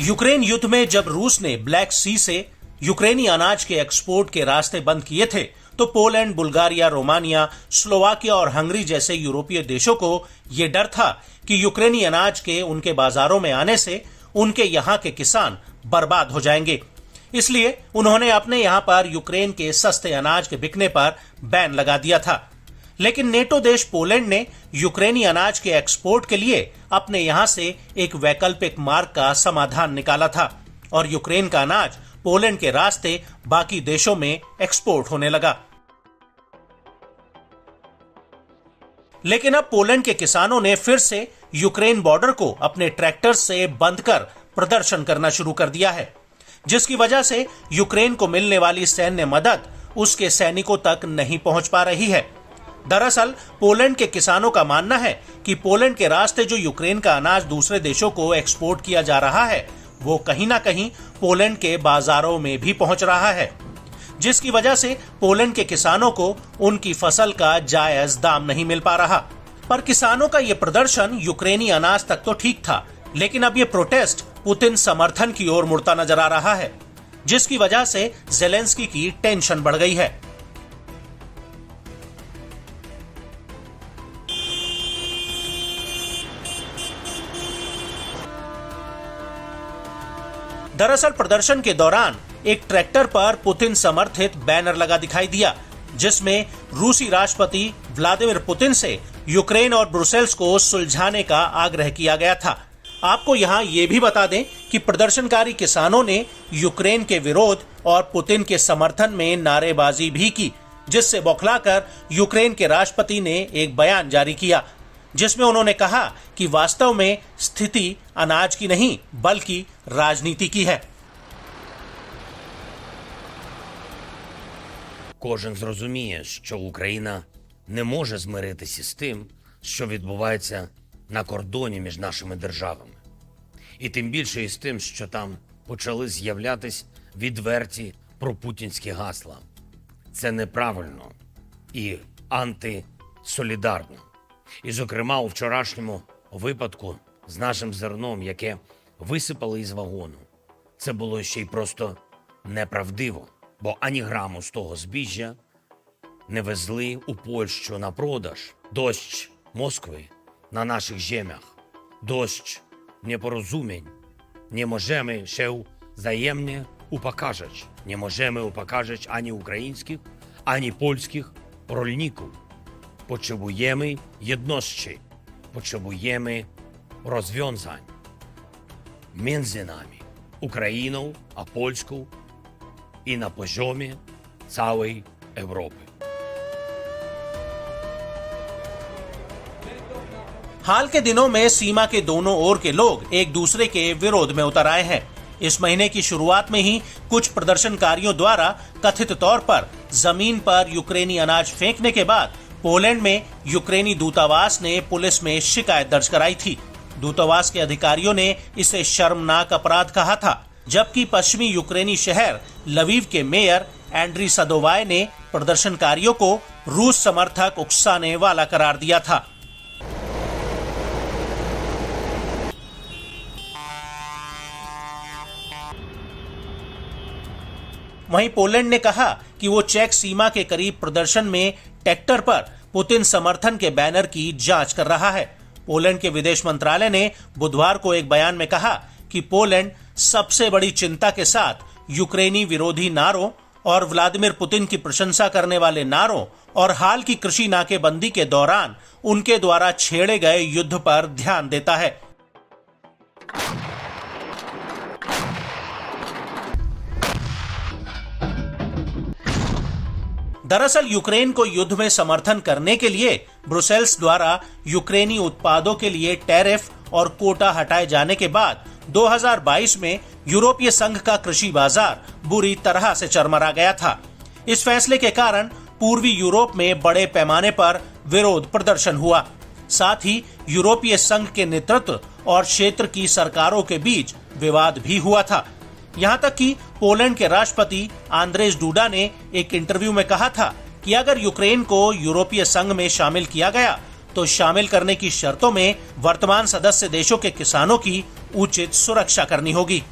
Ukraine युद्ध में जब रूस ने ब्लैक सी से यूक्रेनी अनाज के एक्सपोर्ट के रास्ते बंद किए थे, तो पोलैंड, बुल्गारिया, रोमानिया, स्लोवाकिया और हंगरी जैसे यूरोपीय देशों को यह डर था कि यूक्रेनी अनाज के उनके बाजारों में आने से उनके यहाँ के किसान बर्बाद हो जाएंगे। इसलिए उन्होंने अपने यहाँ पर यूक्रेन के सस्ते अनाज के बिकने पर बैन लगा दिया था। लेकिन नेटो देश पोलैंड ने यूक्रेनी अनाज के एक्सपोर्ट के लिए अपने यहाँ से एक वैकल्पिक मार्ग का समाधान निकाला था और यूक्रेन का अनाज पोलैंड के रास्ते बाकी देशों में एक्सपोर्ट होने लगा। लेकिन अब पोलैंड के किसानों ने फिर से यूक्रेन बॉर्डर को अपने ट्रैक्टर से बंद कर प्रदर्शन करना शुरू कर दिया है, जिसकी वजह से यूक्रेन को मिलने वाली सैन्य मदद उसके सैनिकों तक नहीं पहुंच पा रही है। दरअसल पोलैंड के किसानों का मानना है कि पोलैंड के रास्ते जो यूक्रेन का अनाज दूसरे देशों को एक्सपोर्ट किया जा रहा है, वो कहीं ना कहीं पोलैंड के बाजारों में भी पहुंच रहा है, जिसकी वजह से पोलैंड के किसानों को उनकी फसल का जायज दाम नहीं मिल पा रहा। पर किसानों का ये प्रदर्शन यूक्रेनी अनाज तक तो ठीक था, लेकिन अब ये प्रोटेस्ट पुतिन समर्थन की ओर मुड़ता नजर आ रहा है, जिसकी वजह से ज़ेलेंस्की की टेंशन बढ़ गई है। दरअसल प्रदर्शन के दौरान एक ट्रैक्टर पर पुतिन समर्थित बैनर लगा दिखाई दिया, जिसमें रूसी राष्ट्रपति व्लादिमीर पुतिन से यूक्रेन और ब्रुसेल्स को सुलझाने का आग्रह किया गया था। आपको यहाँ ये भी बता दें कि प्रदर्शनकारी किसानों ने यूक्रेन के विरोध और पुतिन के समर्थन में नारेबाजी भी की, जिससे बौखलाकर यूक्रेन के राष्ट्रपति ने एक बयान जारी किया, जिसमें उन्होंने कहा कि वास्तव में स्थिति अनाज की नहीं बल्कि राजनीति की है। Кожен зрозуміє, що Україна не може змиритися з тим, що відбувається на кордоні між нашими державами. І тим більше із тим, що там почали з'являтись відверті пропутінські гасла. Це неправильно і антисолідарно. І, зокрема, у вчорашньому випадку з нашим зерном, яке висипали із вагону, це було ще й просто неправдиво, бо ані граму з того збіжжя не везли у Польщу на продаж. Дощ Москви на наших землях, дощ непорозумінь. Не можemy się wzajemnie upokarzać. Nie możemy upokarzać ani ukraińskich, ani polskich rolników. Potrzebujemy jedności, potrzebujemy rozwiązań między nami, Ukrainą a Polską i na poziomie całej Europy. हाल के दिनों में सीमा के दोनों ओर के लोग एक दूसरे के विरोध में उतर आए हैं। इस महीने की शुरुआत में ही कुछ प्रदर्शनकारियों द्वारा कथित तौर पर जमीन पर यूक्रेनी अनाज फेंकने के बाद पोलैंड में यूक्रेनी दूतावास ने पुलिस में शिकायत दर्ज कराई थी। दूतावास के अधिकारियों ने इसे शर्मनाक अपराध कहा था, जबकि पश्चिमी यूक्रेनी शहर लवीव के मेयर एंड्री सदोवाय ने प्रदर्शनकारियों को रूस समर्थक उकसाने वाला करार दिया था। वहीं पोलैंड ने कहा कि वो चेक सीमा के करीब प्रदर्शन में ट्रैक्टर पर पुतिन समर्थन के बैनर की जांच कर रहा है। पोलैंड के विदेश मंत्रालय ने बुधवार को एक बयान में कहा कि पोलैंड सबसे बड़ी चिंता के साथ यूक्रेनी विरोधी नारों और व्लादिमीर पुतिन की प्रशंसा करने वाले नारों और हाल की कृषि नाकेबंदी के दौरान उनके द्वारा छेड़े गए युद्ध पर ध्यान देता है। दरअसल यूक्रेन को युद्ध में समर्थन करने के लिए ब्रुसेल्स द्वारा यूक्रेनी उत्पादों के लिए टैरिफ और कोटा हटाए जाने के बाद 2022 में यूरोपीय संघ का कृषि बाजार बुरी तरह से चरमरा गया था। इस फैसले के कारण पूर्वी यूरोप में बड़े पैमाने पर विरोध प्रदर्शन हुआ। साथ ही यूरोपीय संघ के नेतृत्व और क्षेत्र की सरकारों के बीच विवाद भी हुआ था। यहाँ तक कि पोलैंड के राष्ट्रपति आंद्रेज डूडा ने एक इंटरव्यू में कहा था कि अगर यूक्रेन को यूरोपीय संघ में शामिल किया गया तो शामिल करने की शर्तों में वर्तमान सदस्य देशों के किसानों की उचित सुरक्षा करनी होगी।